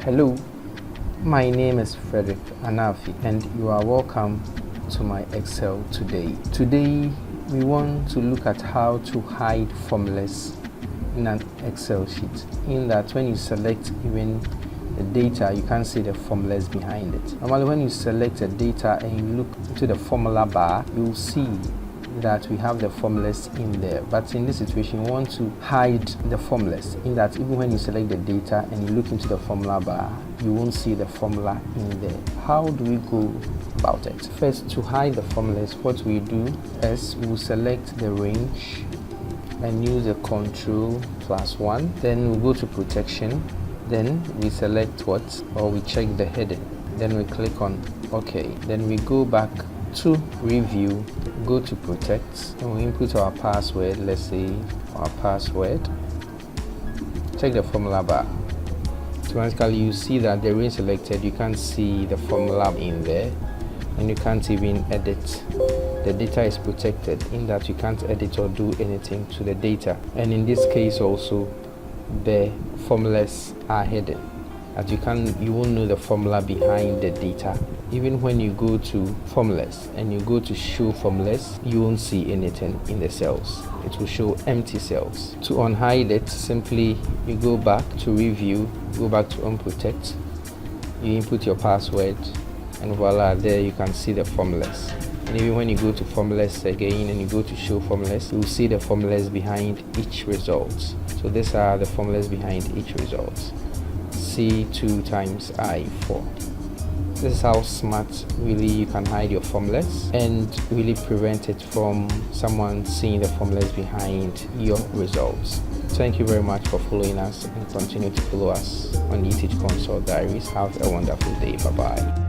Hello, my name is Frederick Anafi and you are welcome to my Excel today. Today we want to look at how to hide formulas in an Excel sheet, in that when you select even the data you can't see the formulas behind it. Normally when you select the data and you look into the formula bar, you'll see that we have the formulas in there, but in this situation you want to hide the formulas, in that even when you select the data and you look into the formula bar, you won't see the formula in there. How do we go about it? First, to hide the formulas, what we do is we'll select the range and use the Ctrl+1, then we'll go to protection, then we select we check the heading, then we click on OK, then we go back to review, go to protect, and we input our password. Let's say our password, check the formula bar. Automatically you see that the range selected, you can't see the formula in there, and you can't even edit. The data is protected, in that you can't edit or do anything to the data. And in this case also, the formulas are hidden, that you won't know the formula behind the data. Even when you go to formulas and you go to show formulas, you won't see anything in the cells. It will show empty cells. To unhide it, simply you go back to review, go back to unprotect, you input your password, and voila, there you can see the formulas. And even when you go to formulas again and you go to show formulas, you'll see the formulas behind each result. So these are the formulas behind each result. C2 times I4. This is how smart really you can hide your formulas and really prevent it from someone seeing the formulas behind your results. Thank you very much for following us, and continue to follow us on the Teach Consult Diaries. Have a wonderful day. Bye bye.